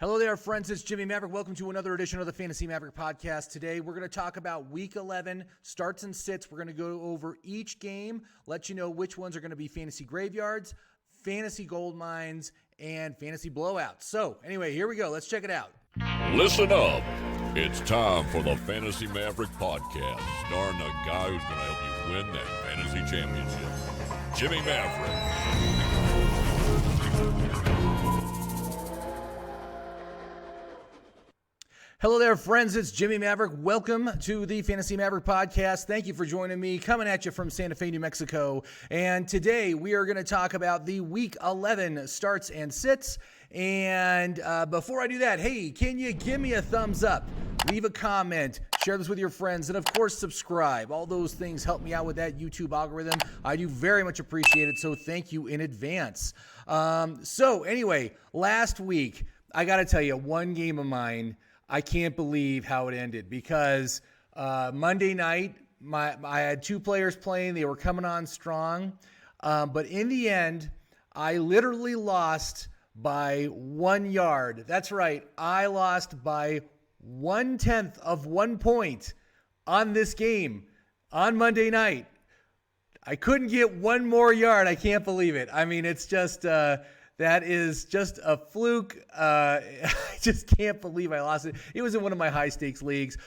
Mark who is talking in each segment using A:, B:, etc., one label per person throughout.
A: Hello there, friends. It's Jimmy Maverick. Welcome to another edition of the Fantasy Maverick podcast. Today, we're going to talk about Week 11 starts and sits. We're going to go over each game, let you know which ones are going to be fantasy graveyards, fantasy gold mines, and fantasy blowouts. So, anyway, here we go. Let's check it out.
B: Listen up. It's time for the Fantasy Maverick podcast, starring the guy who's going to help you win that fantasy championship, Jimmy Maverick.
A: Hello there, friends. It's Jimmy Maverick. Welcome to the Fantasy Maverick podcast. Thank you for joining me, coming at you from Santa Fe, New Mexico. And today we are going to talk about the Week 11 starts and sits. And before I do that, hey, can you give me a thumbs up? Leave a comment, share this with your friends, and of course, subscribe. All those things help me out with that YouTube algorithm. I do very much appreciate it, so thank you in advance. So anyway, last week, I got to tell you, one game of mine, I can't believe how it ended because Monday night, I had two players playing. They were coming on strong. But in the end, I literally lost by 1 yard. That's right. I lost by 1/10 of 1 point on this game on Monday night. I couldn't get one more yard. I can't believe it. I mean, it's just... that is just a fluke. I just can't believe I lost it. It was in one of my high-stakes leagues.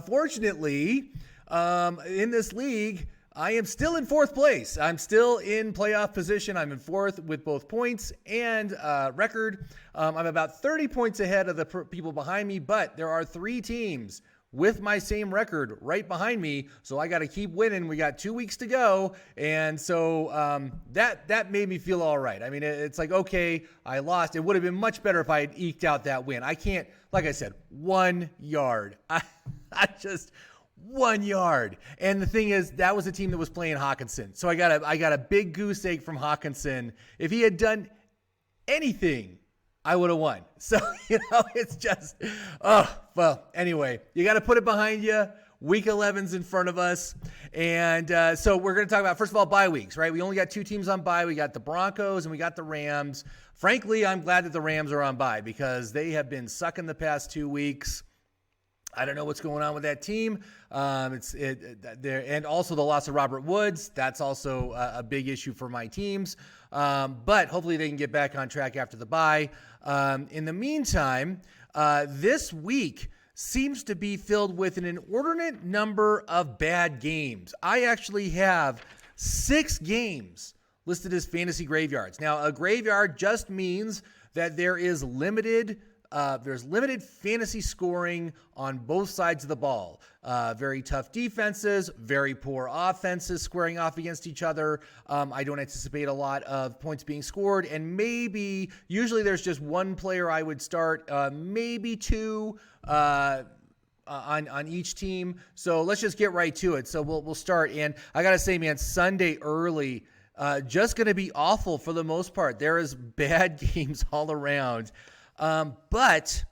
A: Fortunately, in this league, I am still in fourth place. I'm still in playoff position. I'm in fourth with both points and record. I'm about 30 points ahead of the people behind me, but there are three teams with my same record right behind me, so I got to keep winning. We got 2 weeks to go, and so that made me feel all right. I mean, it's like, okay, I lost. It would have been much better if I had eked out that win. I can't, like I said, 1 yard. I just 1 yard. And the thing is, that was a team that was playing Hawkinson, so I got a big goose egg from Hawkinson. If he had done anything, I would have won. So, it's just, well, anyway, you got to put it behind you. Week 11's in front of us. And so we're going to talk about, first of all, bye weeks, right? We only got two teams on bye. We got the Broncos and we got the Rams. Frankly, I'm glad that the Rams are on bye because they have been sucking the past 2 weeks. I don't know what's going on with that team. And also the loss of Robert Woods. That's also a big issue for my teams. But hopefully they can get back on track after the bye. In the meantime, this week seems to be filled with an inordinate number of bad games. I actually have 6 games listed as fantasy graveyards. Now, a graveyard just means that there is limited fantasy scoring on both sides of the ball. Very tough defenses, very poor offenses squaring off against each other. I don't anticipate a lot of points being scored, and usually there's just one player I would start, maybe two on each team. So let's just get right to it. So we'll start, and I gotta say, man, Sunday early, just gonna be awful for the most part. There is bad games all around. But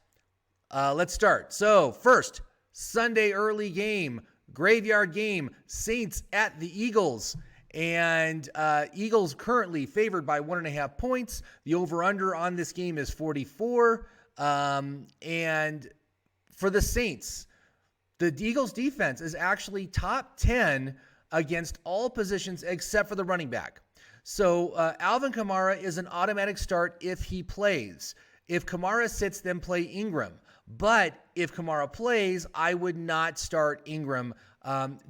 A: let's start. So first, Sunday early game, graveyard game, Saints at the Eagles. And Eagles currently favored by 1.5 points. The over-under on this game is 44. And for the Saints, the Eagles defense is actually top 10 against all positions except for the running back. So Alvin Kamara is an automatic start if he plays. If Kamara sits, then play Ingram. But if Kamara plays, I would not start Ingram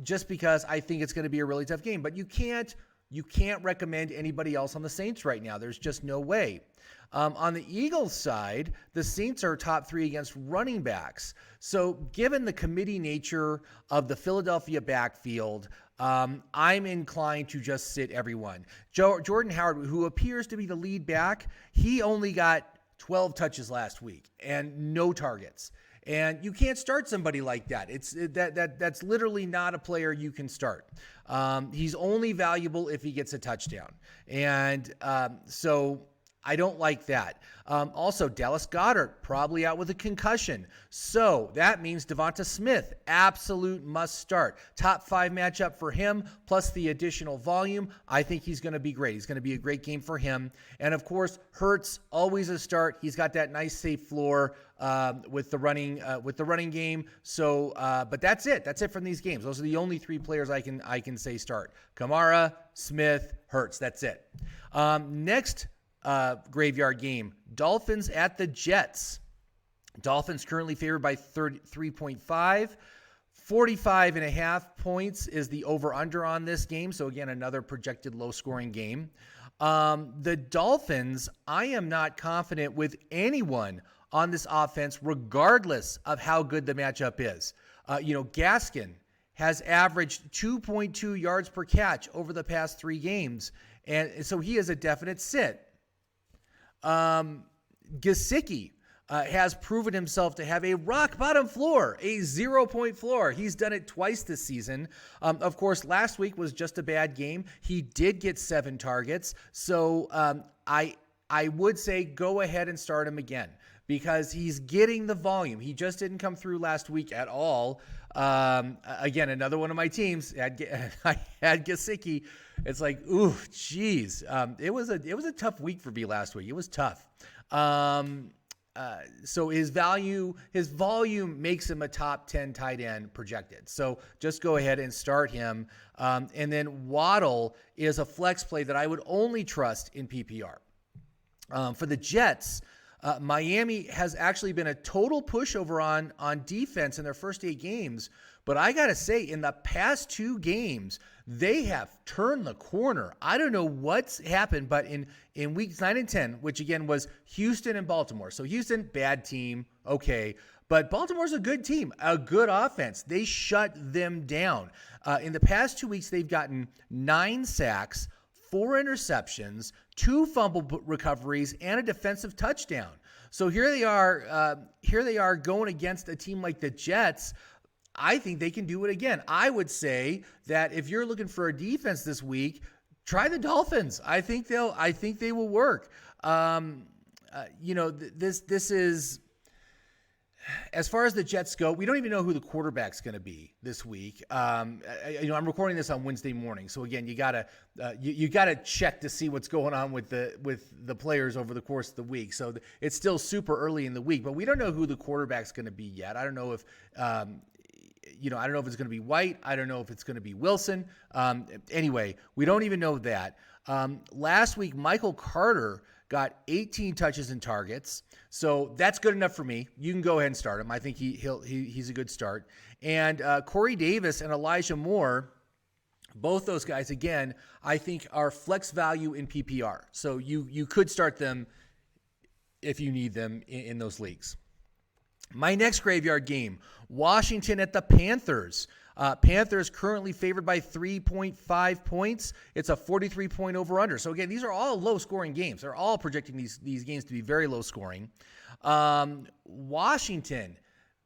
A: just because I think it's going to be a really tough game. But you can't recommend anybody else on the Saints right now. There's just no way. On the Eagles side, the Saints are top 3 against running backs. So given the committee nature of the Philadelphia backfield, I'm inclined to just sit everyone. Jordan Howard, who appears to be the lead back, he only got 12 touches last week and no targets. And you can't start somebody like that. That's literally not a player you can start. He's only valuable if he gets a touchdown. And so I don't like that. Also, Dallas Goedert probably out with a concussion. So that means Devonta Smith, absolute must start. Top 5 matchup for him, plus the additional volume. I think he's going to be great. He's going to be a great game for him. And of course, Hurts, always a start. He's got that nice safe floor with the running game. So, but that's it. That's it from these games. Those are the only 3 players I can say start. Kamara, Smith, Hurts. That's it. Next graveyard game, Dolphins at the Jets. Dolphins currently favored by 3.5. 45.5 points is the over-under on this game. So again, another projected low-scoring game. The Dolphins, I am not confident with anyone on this offense, regardless of how good the matchup is. Gaskin has averaged 2.2 yards per catch over the past 3 games. And so he is a definite sit. Gesicki has proven himself to have a rock-bottom floor, a 0-point floor. He's done it twice this season. Of course, last week was just a bad game. He did get 7 targets. So I would say go ahead and start him again because he's getting the volume. He just didn't come through last week at all. Again, another one of my teams, I had Gesicki. It's like, ooh, geez. It was a tough week for me last week. It was tough. So his volume makes him a top 10 tight end projected. So just go ahead and start him. And then Waddle is a flex play that I would only trust in PPR. For the Jets, Miami has actually been a total pushover on defense in their first 8 games. But I got to say, in the past 2 games, they have turned the corner. I don't know what's happened, but in weeks 9 and 10, which again was Houston and Baltimore. So Houston, bad team, okay. But Baltimore's a good team, a good offense. They shut them down. In the past 2 weeks, they've gotten 9 sacks, 4 interceptions, 2 fumble recoveries, and a defensive touchdown. So here they are going against a team like the Jets. I think they can do it again. I would say that if you're looking for a defense this week, try the Dolphins. I think they will work. This is, as far as the Jets go, we don't even know who the quarterback's going to be this week. I'm recording this on Wednesday morning, so again, you gotta check to see what's going on with the players over the course of the week. So it's still super early in the week, but we don't know who the quarterback's going to be yet. I don't know if I don't know if it's going to be White. I don't know if it's going to be Wilson. Anyway, we don't even know that. Last week, Michael Carter got 18 touches and targets. So that's good enough for me. You can go ahead and start him. I think he's a good start. And Corey Davis and Elijah Moore, both those guys, again, I think are flex value in PPR. So you could start them if you need them in those leagues. My next graveyard game, Washington at the Panthers. Panthers currently favored by 3.5 points. It's a 43-point over-under. So, again, these are all low-scoring games. They're all projecting these games to be very low-scoring. Washington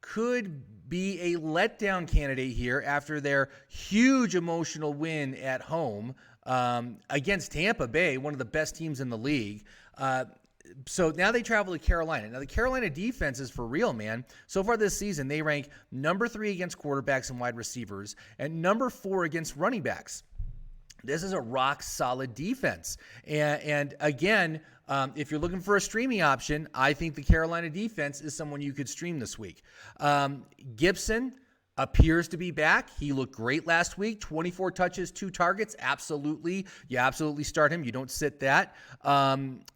A: could be a letdown candidate here after their huge emotional win at home against Tampa Bay, one of the best teams in the league. So now they travel to Carolina. Now, the Carolina defense is for real, man. So far this season, they rank number 3 against quarterbacks and wide receivers and number 4 against running backs. This is a rock-solid defense. And again, if you're looking for a streaming option, I think the Carolina defense is someone you could stream this week. Gibson appears to be back. He looked great last week. 24 touches, 2 targets. Absolutely. You absolutely start him. You don't sit that.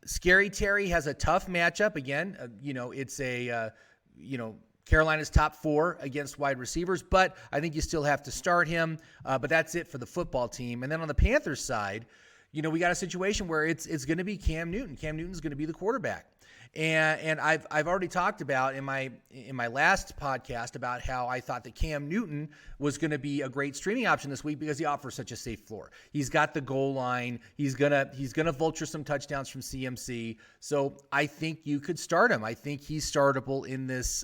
A: Scary Terry has a tough matchup. Again, it's Carolina's top 4 against wide receivers, but I think you still have to start him. But that's it for the football team. And then on the Panthers side, we got a situation where it's going to be Cam Newton. Cam Newton's going to be the quarterback. And I've already talked about in my last podcast about how I thought that Cam Newton was going to be a great streaming option this week because he offers such a safe floor. He's got the goal line. He's gonna vulture some touchdowns from CMC. So I think you could start him. I think he's startable in this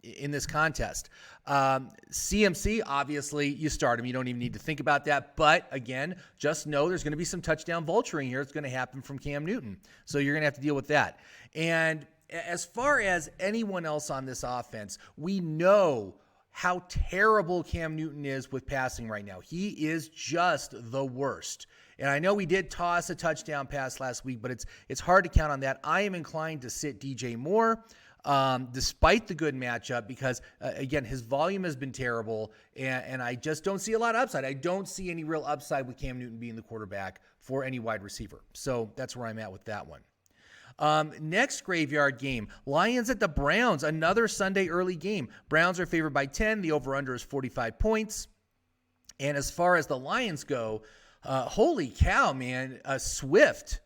A: in this contest. CMC, obviously, you start him. You don't even need to think about that. But again, just know there's going to be some touchdown vulturing here. It's going to happen from Cam Newton. So you're going to have to deal with that. And as far as anyone else on this offense, we know how terrible Cam Newton is with passing right now. He is just the worst. And I know we did toss a touchdown pass last week, but it's hard to count on that. I am inclined to sit DJ Moore despite the good matchup because, again, his volume has been terrible, and I just don't see a lot of upside. I don't see any real upside with Cam Newton being the quarterback for any wide receiver. So that's where I'm at with that one. Next graveyard game, Lions at the Browns, another Sunday early game. Browns are favored by 10. The over-under is 45 points. And as far as the Lions go, holy cow, man, Swift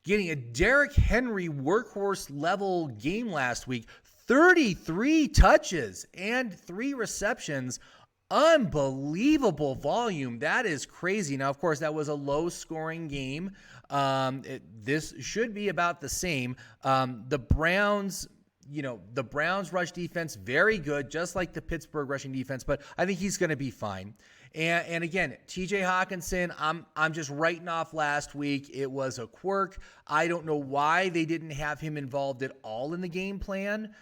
A: getting a Derrick Henry workhorse level game last week, 33 touches and 3 receptions. Unbelievable volume. That is crazy. Now, of course, that was a low-scoring game. This should be about the same. The Browns rush defense, very good, just like the Pittsburgh rushing defense, but I think he's going to be fine. And again, TJ Hawkinson, I'm just writing off last week. It was a quirk. I don't know why they didn't have him involved at all in the game plan.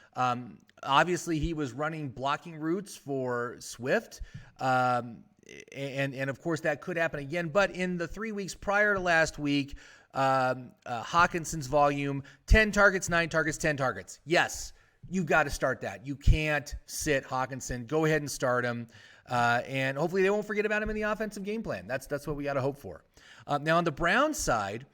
A: Obviously, he was running blocking routes for Swift. And of course, that could happen again. But in the 3 weeks prior to last week, Hawkinson's volume, 10 targets, 9 targets, 10 targets. Yes, you've got to start that. You can't sit Hawkinson. Go ahead and start him. And hopefully they won't forget about him in the offensive game plan. That's what we got to hope for. Now on the Browns side,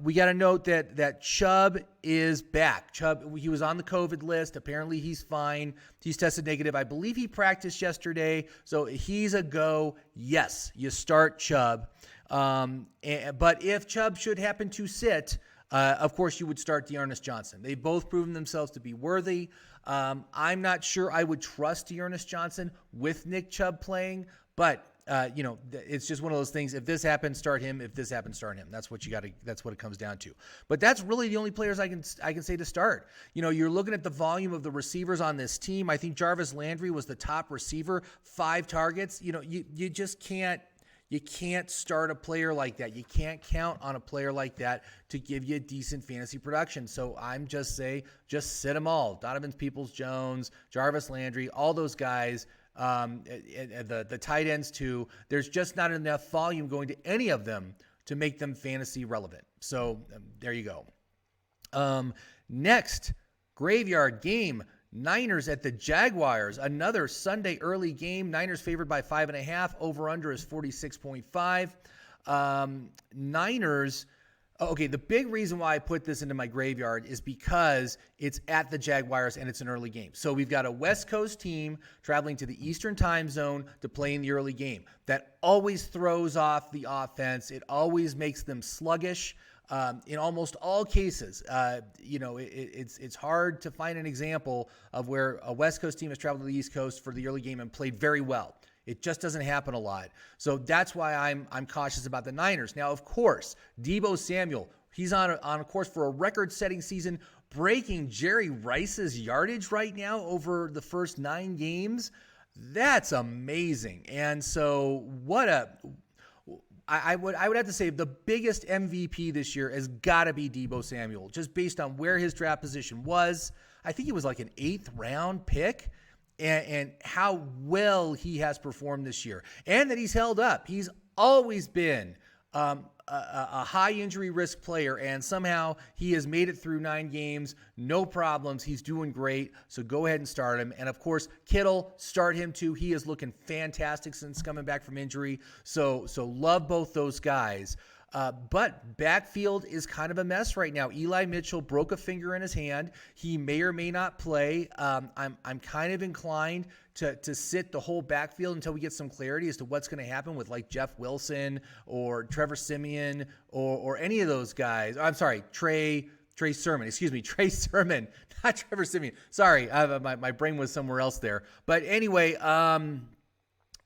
A: we got to note that Chubb is back. Chubb, he was on the COVID list. Apparently he's fine. He's tested negative. I believe he practiced yesterday, so he's a go. Yes, you start Chubb. But if Chubb should happen to sit, of course you would start Dearness Johnson. They've both proven themselves to be worthy. I'm not sure I would trust Dearness Johnson with Nick Chubb playing, but it's just one of those things. If this happens, start him. If this happens, start him. That's what it comes down to. But that's really the only players I can say to start. You're looking at the volume of the receivers on this team. I think Jarvis Landry was the top receiver, 5 targets. You just can't. You can't start a player like that. You can't count on a player like that to give you decent fantasy production. So I'm just sit them all. Donovan Peoples-Jones, Jarvis Landry, all those guys, the tight ends too. There's just not enough volume going to any of them to make them fantasy relevant. So there you go. Next, graveyard game. Niners at the Jaguars, another Sunday early game. Niners favored by 5.5. Over-under is 46.5. Niners, okay, the big reason why I put this into my graveyard is because it's at the Jaguars and it's an early game. So we've got a West Coast team traveling to the Eastern time zone to play in the early game. That always throws off the offense. It always makes them sluggish. In almost all cases, it's hard to find an example of where a West Coast team has traveled to the East Coast for the early game and played very well. It just doesn't happen a lot. So that's why I'm cautious about the Niners. Now, of course, Deebo Samuel, he's on a course for a record-setting season, breaking Jerry Rice's yardage right now over the first 9 games. That's amazing. And so I would have to say the biggest MVP this year has got to be Deebo Samuel, just based on where his draft position was. I think he was like an 8th round pick, and how well he has performed this year, and that he's held up. He's always been a high injury risk player, and somehow he has made it through 9 games, no problems. He's doing great, so go ahead and start him. And of course, Kittle, start him too. He is looking fantastic since coming back from injury. So love both those guys. But backfield is kind of a mess right now. Eli Mitchell broke a finger in his hand. He may or may not play. I'm kind of inclined to sit the whole backfield until we get some clarity as to what's going to happen with like Jeff Wilson or Trevor Siemian or any of those guys. I'm sorry, Trey Sermon. Excuse me, Trey Sermon, not Trevor Siemian. Sorry, my brain was somewhere else there. But anyway,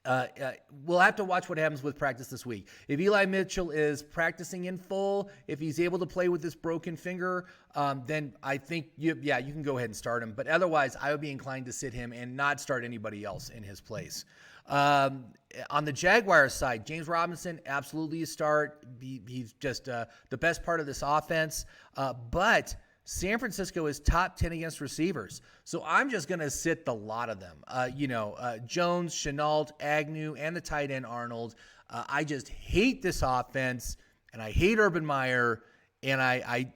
A: We'll have to watch what happens with practice this week. If Eli Mitchell is practicing in full, if he's able to play with this broken finger, then I think, you can go ahead and start him. But otherwise, I would be inclined to sit him and not start anybody else in his place. On the Jaguars side, James Robinson, absolutely a start. He's just the best part of this offense. But San Francisco is top 10 against receivers. So I'm just going to sit the lot of them. Jones, Shenault, Agnew, and the tight end Arnold. I just hate this offense, and I hate Urban Meyer, and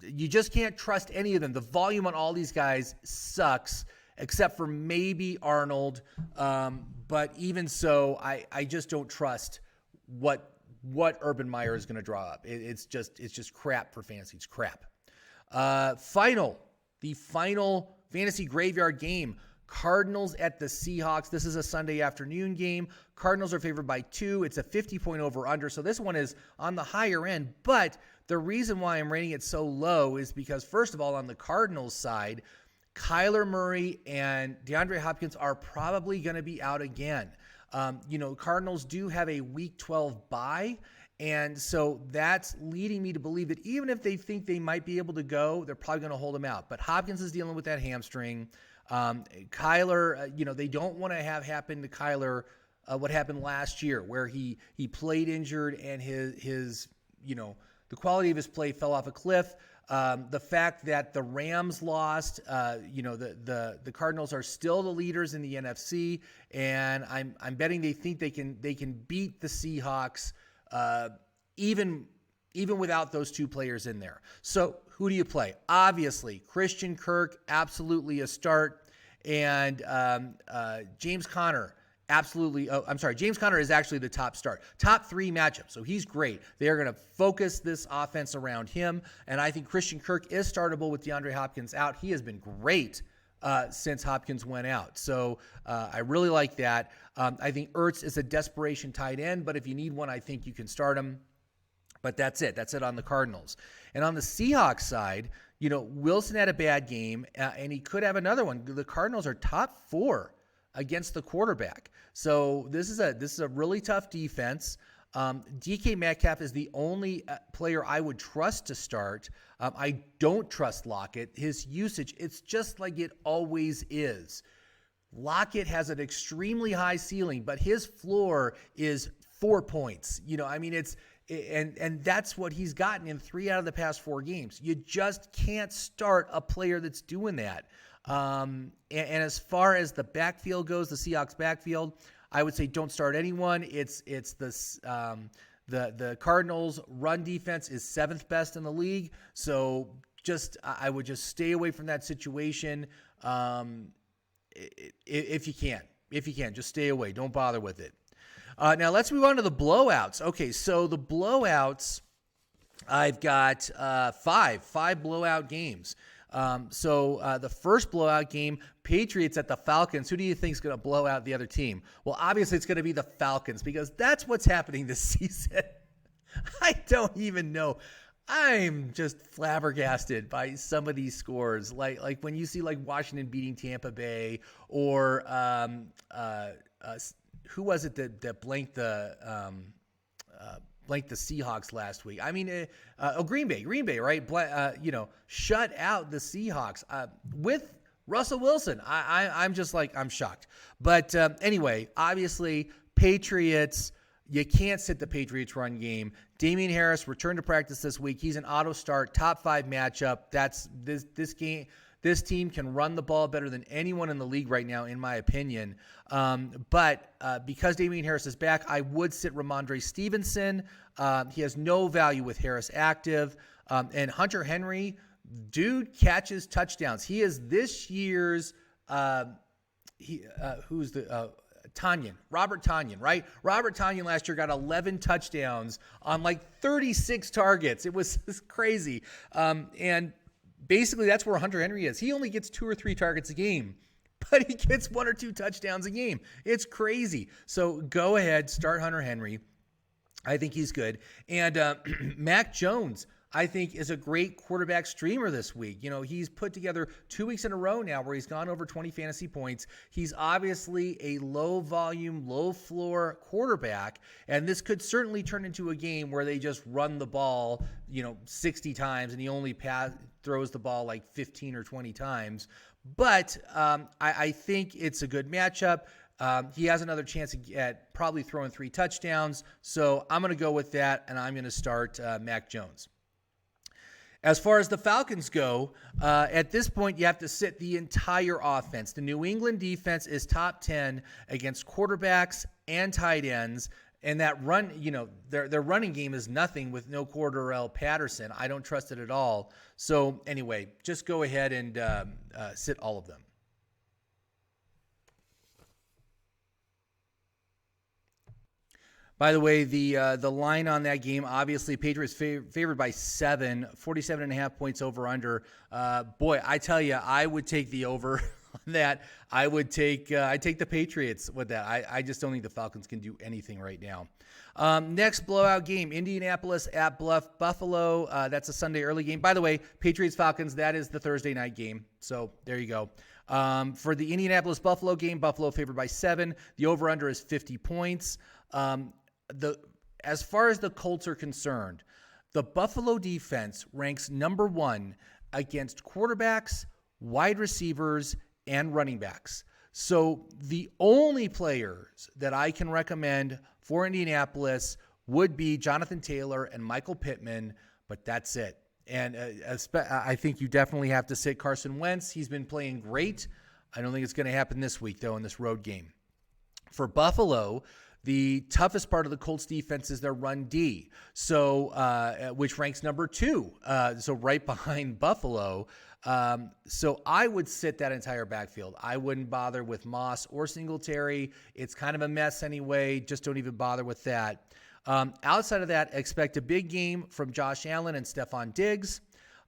A: you just can't trust any of them. The volume on all these guys sucks, except for maybe Arnold. But even so, I just don't trust what Urban Meyer is going to draw up. It's just crap for fantasy. It's crap. The final fantasy graveyard game, Cardinals at the Seahawks. This is a Sunday afternoon game. Cardinals are favored by 2. It's a 50-point over-under, so this one is on the higher end. But the reason why I'm rating it so low is because, first of all, on the Cardinals side, Kyler Murray and DeAndre Hopkins are probably going to be out again. Cardinals do have a Week 12 bye, and so that's leading me to believe that even if they think they might be able to go, they're probably going to hold him out. But Hopkins is dealing with that hamstring. Kyler, they don't want to have happen to Kyler what happened last year, where he played injured and his the quality of his play fell off a cliff. The fact that the Rams lost, the Cardinals are still the leaders in the NFC, and I'm betting they think they can beat the Seahawks. Even without those two players in there. So who do you play? Obviously, Christian Kirk, absolutely a start. And James Conner, absolutely. James Conner is actually the top start. Top 3 matchup. So he's great. They are going to focus this offense around him. And I think Christian Kirk is startable with DeAndre Hopkins out. He has been great since Hopkins went out. So I really like that. I think Ertz is a desperation tight end, but if you need one, I think you can start him. But that's it. That's it on the Cardinals. And on the Seahawks side, Wilson had a bad game, and he could have another one. The Cardinals are top 4 against the quarterback. So this is a really tough defense. DK Metcalf is the only player I would trust to start. I don't trust Lockett. His usage, it's just like it always is. Lockett has an extremely high ceiling, but his floor is 4 points. And that's what he's gotten in 3 out of the past 4 games. You just can't start a player that's doing that. And as far as the backfield goes, the Seahawks backfield, I would say don't start anyone. It's the Cardinals' run defense is 7th best in the league, so I would just stay away from that situation. If you can, just stay away. Don't bother with it. Now let's move on to the blowouts. Okay, so the blowouts, I've got 5 blowout games. The first blowout game, Patriots at the Falcons. Who do you think is going to blow out the other team? Well, obviously it's going to be the Falcons because that's what's happening this season. I don't even know. I'm just flabbergasted by some of these scores. Like when you see like Washington beating Tampa Bay, or who was it that blanked the Seahawks last week? I mean, Green Bay, right? Shut out the Seahawks with Russell Wilson. I'm just like, I'm shocked. But anyway, obviously, Patriots, you can't sit the Patriots run game. Damian Harris returned to practice this week. He's an auto start, top 5 matchup. That's this game. This team can run the ball better than anyone in the league right now, in my opinion. But because Damian Harris is back, I would sit Ramondre Stevenson. He has no value with Harris active. And Hunter Henry, dude catches touchdowns. He is this year's Robert Tonyan, right? Robert Tonyan last year got 11 touchdowns on like 36 targets. It was crazy. And basically that's where Hunter Henry is. He only gets 2 or 3 targets a game, but he gets 1 or 2 touchdowns a game. It's crazy. So go ahead, start Hunter Henry. I think he's good. And Mac Jones, I think, is a great quarterback streamer this week. He's put together 2 weeks in a row now where he's gone over 20 fantasy points. He's obviously a low volume, low floor quarterback, and this could certainly turn into a game where they just run the ball, 60 times, and he only throws the ball like 15 or 20 times. But I think it's a good matchup. He has another chance at probably throwing 3 touchdowns. So I'm going to go with that, and I'm going to start Mac Jones. As far as the Falcons go, at this point, you have to sit the entire offense. The New England defense is top 10 against quarterbacks and tight ends. And that run, their running game is nothing with no Cordarrelle Patterson. I don't trust it at all. So anyway, just go ahead and sit all of them. By the way, the line on that game, obviously, Patriots favored by 7, 47.5 points over under. Boy, I tell you, I would take the over on that. I'd take the Patriots with that. I just don't think the Falcons can do anything right now. Next blowout game, Indianapolis at Buffalo. That's a Sunday early game. By the way, Patriots Falcons, that is the Thursday night game. So there you go. For the Indianapolis Buffalo game, Buffalo favored by 7. The over under is 50 points. As far as the Colts are concerned, the Buffalo defense ranks number 1 against quarterbacks, wide receivers, and running backs. So the only players that I can recommend for Indianapolis would be Jonathan Taylor and Michael Pittman, but that's it. And I think you definitely have to sit Carson Wentz. He's been playing great. I don't think it's going to happen this week, though, in this road game. For Buffalo, the toughest part of the Colts defense is their run D, which ranks number 2, so right behind Buffalo. So I would sit that entire backfield. I wouldn't bother with Moss or Singletary. It's kind of a mess anyway. Just don't even bother with that. Outside of that, expect a big game from Josh Allen and Stephon Diggs.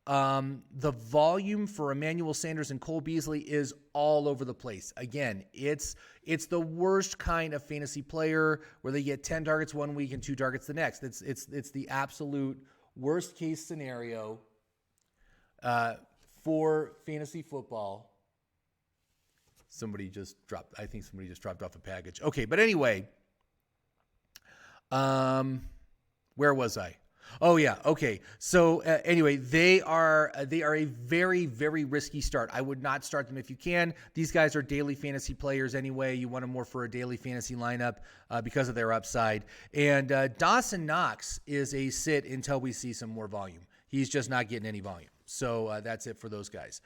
A: The volume for Emmanuel Sanders and Cole Beasley is all over the place. Again, it's the worst kind of fantasy player where they get 10 targets one week and 2 targets the next. It's the absolute worst case scenario for fantasy football. I think somebody just dropped off a package. Okay, but anyway, where was I? Oh yeah. Okay. So anyway, they are a very, very risky start. I would not start them if you can. These guys are daily fantasy players anyway. You want them more for a daily fantasy lineup because of their upside. And Dawson Knox is a sit until we see some more volume. He's just not getting any volume. So that's it for those guys.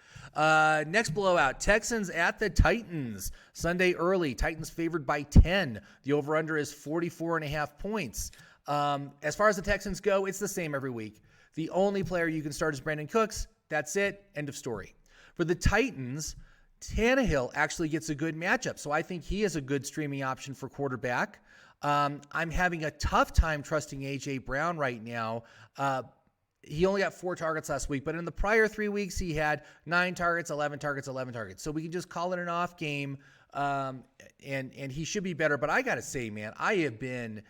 A: Next blowout, Texans at the Titans. Sunday early, Titans favored by 10. The over-under is 44.5 points. As far as the Texans go, it's the same every week. The only player you can start is Brandon Cooks. That's it. End of story. For the Titans, Tannehill actually gets a good matchup. So I think he is a good streaming option for quarterback. I'm having a tough time trusting A.J. Brown right now. He only got 4 targets last week, but in the prior 3 weeks, he had 9 targets, 11 targets, 11 targets. So we can just call it an off game, and he should be better. But I got to say, man, I have been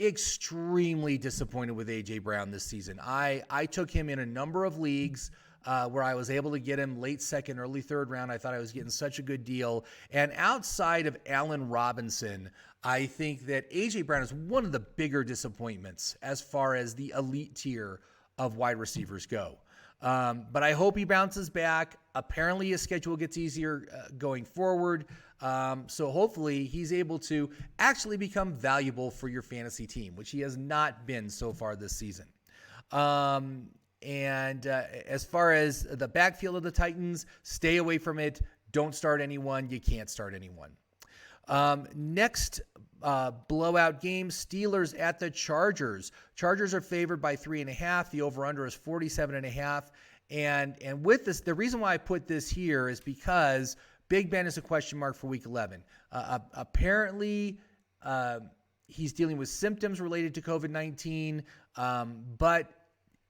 A: extremely disappointed with A.J. Brown this season. I took him in a number of leagues where I was able to get him late second, early third round. I thought I was getting such a good deal. And outside of Allen Robinson, I think that A.J. Brown is one of the bigger disappointments as far as the elite tier of wide receivers go. But I hope he bounces back. Apparently his schedule gets easier going forward. So hopefully he's able to actually become valuable for your fantasy team, which he has not been so far this season. And as far as the backfield of the Titans, stay away from it. Don't start anyone. You can't start anyone. Next blowout game, Steelers at the Chargers. Chargers are favored by 3.5. The over-under is 47.5. And with this, the reason why I put this here is because Big Ben is a question mark for Week 11. Apparently, he's dealing with symptoms related to COVID-19, but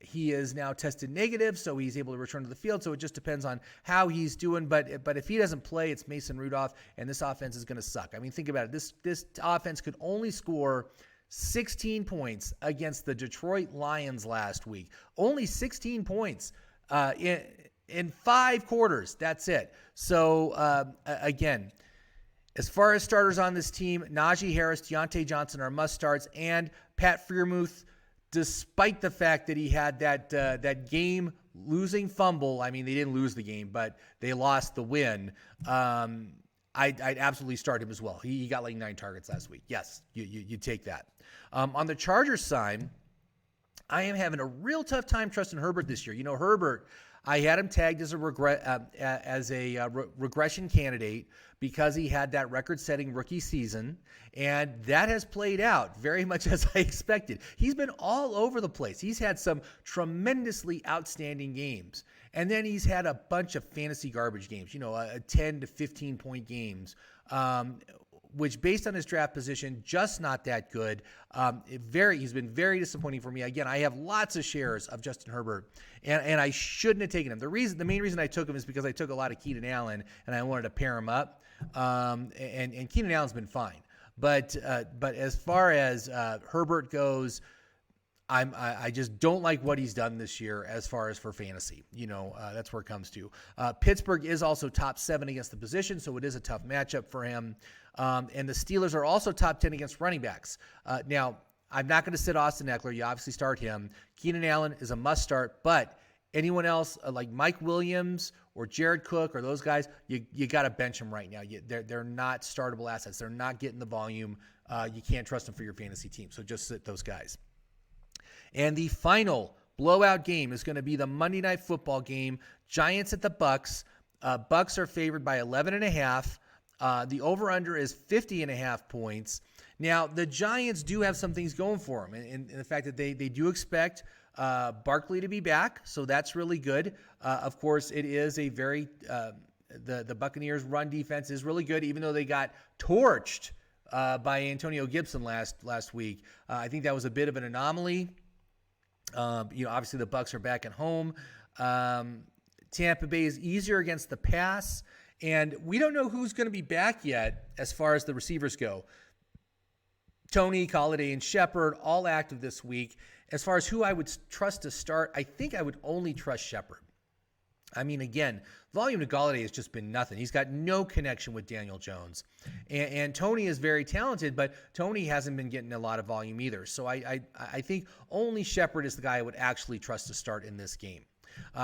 A: he is now tested negative, so he's able to return to the field. So it just depends on how he's doing. But if he doesn't play, it's Mason Rudolph, and this offense is going to suck. I mean, think about it. This offense could only score 16 points against the Detroit Lions last week. Only 16 points in 5 quarters. That's it. So, again, as far as starters on this team, Najee Harris, Deontay Johnson are must-starts, and Pat Freiermuth, despite the fact that he had that game-losing fumble. I mean, they didn't lose the game, but they lost the win. I'd absolutely start him as well. He got like 9 targets last week. Yes, you take that. On the Chargers side, I am having a real tough time trusting Herbert this year. Herbert, I had him tagged as a regression candidate because he had that record-setting rookie season, and that has played out very much as I expected. He's been all over the place. He's had some tremendously outstanding games, and then he's had a bunch of fantasy garbage games, a 10 to 15-point games, which based on his draft position, just not that good. He's been very disappointing for me. Again, I have lots of shares of Justin Herbert, and I shouldn't have taken him. The main reason I took him is because I took a lot of Keenan Allen, and I wanted to pair him up. And Keenan Allen's been fine, but as far as Herbert goes, I just don't like what he's done this year as far as for fantasy. That's where it comes to. Pittsburgh is also top 7 against the position, so it is a tough matchup for him. And the Steelers are also top 10 against running backs. Now, I'm not going to sit Austin Eckler. You obviously start him. Keenan Allen is a must start, but anyone else like Mike Williams or Jared Cook or those guys, you got to bench them right now. They're not startable assets. They're not getting the volume. You can't trust them for your fantasy team, so just sit those guys. And the final blowout game is going to be the Monday Night Football game. Giants at the Bucks. Bucks are favored by 11.5. The over-under is 50.5 points. Now, the Giants do have some things going for them in the fact that they do expect Barkley to be back, so that's really good. Of course, it is a very the Buccaneers' run defense is really good, even though they got torched by Antonio Gibson last week. I think that was a bit of an anomaly. Obviously the Bucs are back at home. Tampa Bay is easier against the pass, and we don't know who's going to be back yet as far as the receivers go. Tony, Golladay, and Shepard all active this week. As far as who I would trust to start, I think I would only trust Shepard. I mean, again, volume to Golladay has just been nothing. He's got no connection with Daniel Jones. And Tony is very talented, but Tony hasn't been getting a lot of volume either. So I think only Shepard is the guy I would actually trust to start in this game.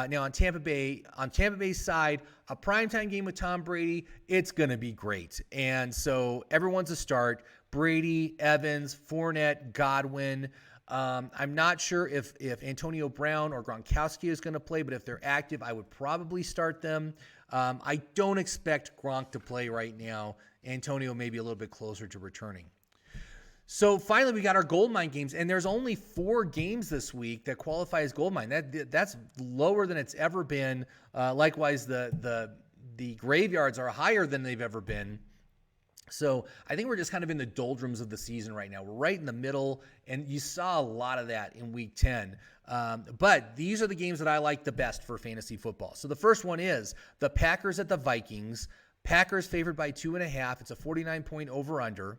A: Now on Tampa Bay's side, a primetime game with Tom Brady, it's going to be great. And so everyone's a start. Brady, Evans, Fournette, Godwin. I'm not sure if Antonio Brown or Gronkowski is going to play, but if they're active, I would probably start them. I don't expect Gronk to play right now. Antonio may be a little bit closer to returning. So finally, we got our Goldmine games, and there's only 4 games this week that qualify as Goldmine. That's lower than it's ever been. Likewise, the graveyards are higher than they've ever been. So I think we're just kind of in the doldrums of the season right now. We're right in the middle, and you saw a lot of that in Week 10. But these are the games that I like the best for fantasy football. So the first one is the Packers at the Vikings. Packers favored by 2.5. It's a 49-point over-under.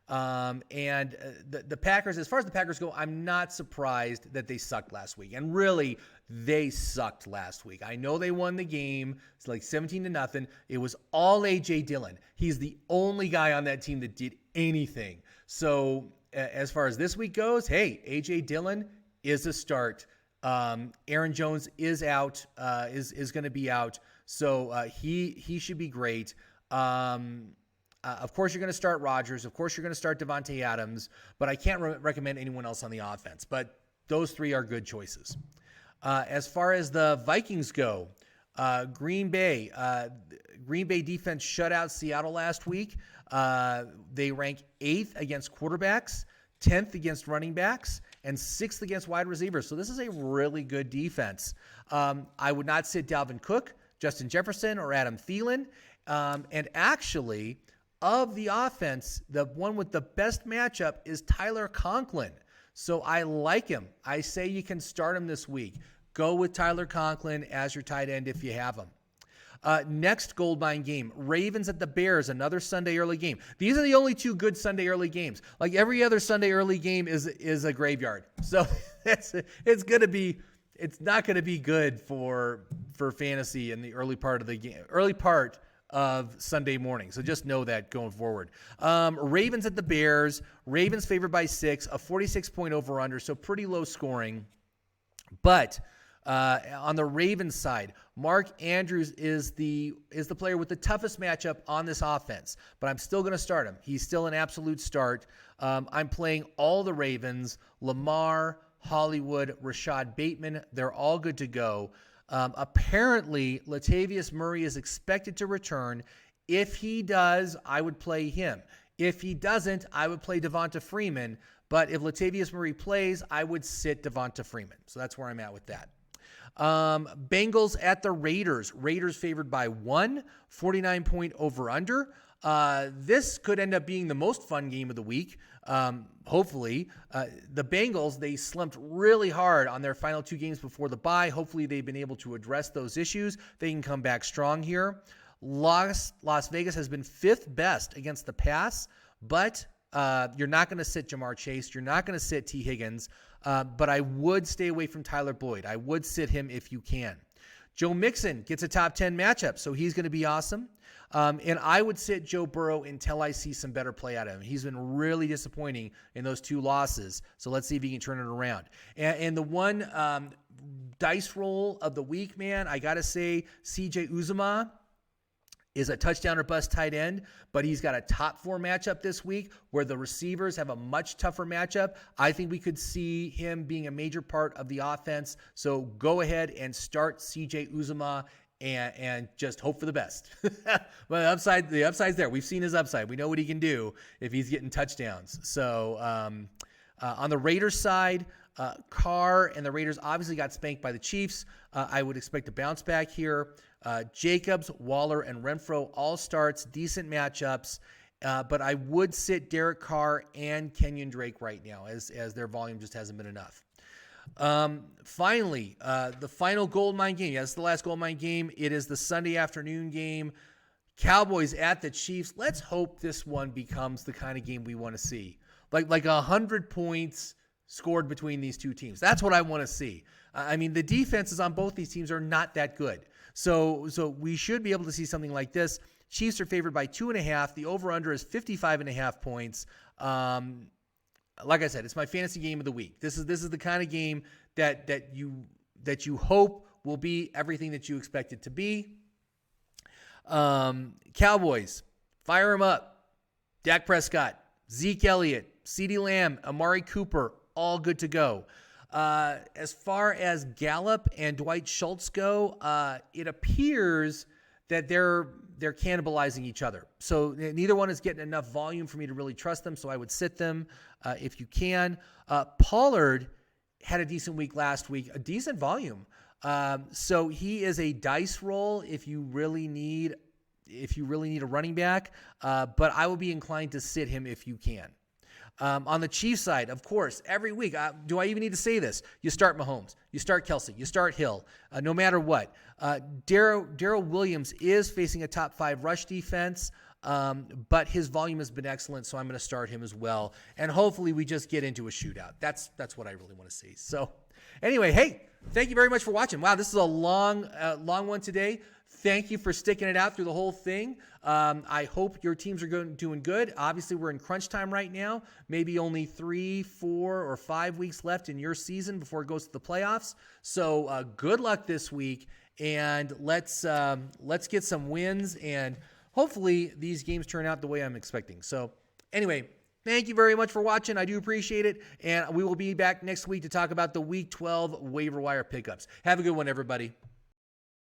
A: And the Packers, as far as the Packers go, I'm not surprised that they sucked last week. And really, they sucked last week. I know they won the game. It's like 17-0. It was all A.J. Dillon. He's the only guy on that team that did anything. So as far as this week goes, hey, A.J. Dillon is a start. Aaron Jones is out, is going to be out. So he should be great. Of course, you're going to start Rodgers. Of course, you're going to start Devontae Adams. But I can't recommend anyone else on the offense. But those 3 are good choices. As far as the Vikings go, Green Bay defense shut out Seattle last week. They rank 8th against quarterbacks, 10th against running backs, and 6th against wide receivers. So this is a really good defense. I would not sit Dalvin Cook, Justin Jefferson, or Adam Thielen. And actually, of the offense, the one with the best matchup is Tyler Conklin. So I like him. I say you can start him this week. Go with Tyler Conklin as your tight end if you have him. Next Goldmine game, Ravens at the Bears, another Sunday early game. These are the only two good Sunday early games. Like every other Sunday early game is a graveyard. So it's not going to be good for fantasy in the early part of the game, early part of Sunday morning. So just know that going forward. Ravens at the Bears, Ravens favored by 6, a 46-point over-under, so pretty low scoring. But on the Ravens side, Mark Andrews is the player with the toughest matchup on this offense, but I'm still going to start him. He's still an absolute start. I'm playing all the Ravens, Lamar, Hollywood, Rashad Bateman. They're all good to go. Apparently, Latavius Murray is expected to return. If he does, I would play him. If he doesn't, I would play Devonta Freeman. But if Latavius Murray plays, I would sit Devonta Freeman. So that's where I'm at with that. Bengals at the Raiders. Raiders favored by 1, 49-point over-under. This could end up being the most fun game of the week. Hopefully, the Bengals, they slumped really hard on their final 2 games before the bye. Hopefully they've been able to address those issues. They can come back strong here. Las Vegas has been 5th best against the pass, but you're not going to sit Jamar Chase. You're not going to sit T. Higgins, but I would stay away from Tyler Boyd. I would sit him if you can. Joe Mixon gets a top 10 matchup, so he's going to be awesome. And I would sit Joe Burrow until I see some better play out of him. He's been really disappointing in those 2 losses, so let's see if he can turn it around. And the one dice roll of the week, man, I got to say CJ Uzomah is a touchdown or bust tight end, but he's got a top 4 matchup this week where the receivers have a much tougher matchup. I think we could see him being a major part of the offense. So go ahead and start CJ Uzomah and just hope for the best. But the upside's there. We've seen his upside. We know what he can do if he's getting touchdowns. So on the Raiders side, Carr and the Raiders obviously got spanked by the Chiefs. I would expect a bounce back here. Jacobs, Waller, and Renfro all starts, decent matchups, but I would sit Derek Carr and Kenyon Drake right now as their volume just hasn't been enough. Finally, the final Goldmine game. It's the last Goldmine game. It is the Sunday afternoon game. Cowboys at the Chiefs. Let's hope this one becomes the kind of game we want to see. Like 100 points scored between these two teams. That's what I want to see. I mean, the defenses on both these teams are not that good. So we should be able to see something like this. Chiefs are favored by 2.5. The over-under is 55.5 points. Like I said, it's my fantasy game of the week. This is the kind of game that you hope will be everything that you expect it to be. Cowboys, fire them up. Dak Prescott, Zeke Elliott, CeeDee Lamb, Amari Cooper, all good to go. As far as Gallup and Dwight Schultz go, it appears that they're cannibalizing each other. So neither one is getting enough volume for me to really trust them, so I would sit them if you can. Pollard had a decent week last week, a decent volume. So he is a dice roll if you really need a running back, but I will be inclined to sit him if you can. On the Chiefs side, of course, every week, do I even need to say this? You start Mahomes, you start Kelsey, you start Hill, no matter what. Darrell Williams is facing a top 5 rush defense, but his volume has been excellent, so I'm going to start him as well. And hopefully we just get into a shootout. That's what I really want to see. So anyway, hey, thank you very much for watching. Wow, this is a long one today. Thank you for sticking it out through the whole thing. I hope your teams are doing good. Obviously, we're in crunch time right now. Maybe only 3, 4, or 5 weeks left in your season before it goes to the playoffs. So good luck this week, and let's get some wins, and hopefully these games turn out the way I'm expecting. So anyway, thank you very much for watching. I do appreciate it, and we will be back next week to talk about the Week 12 waiver wire pickups. Have a good one, everybody.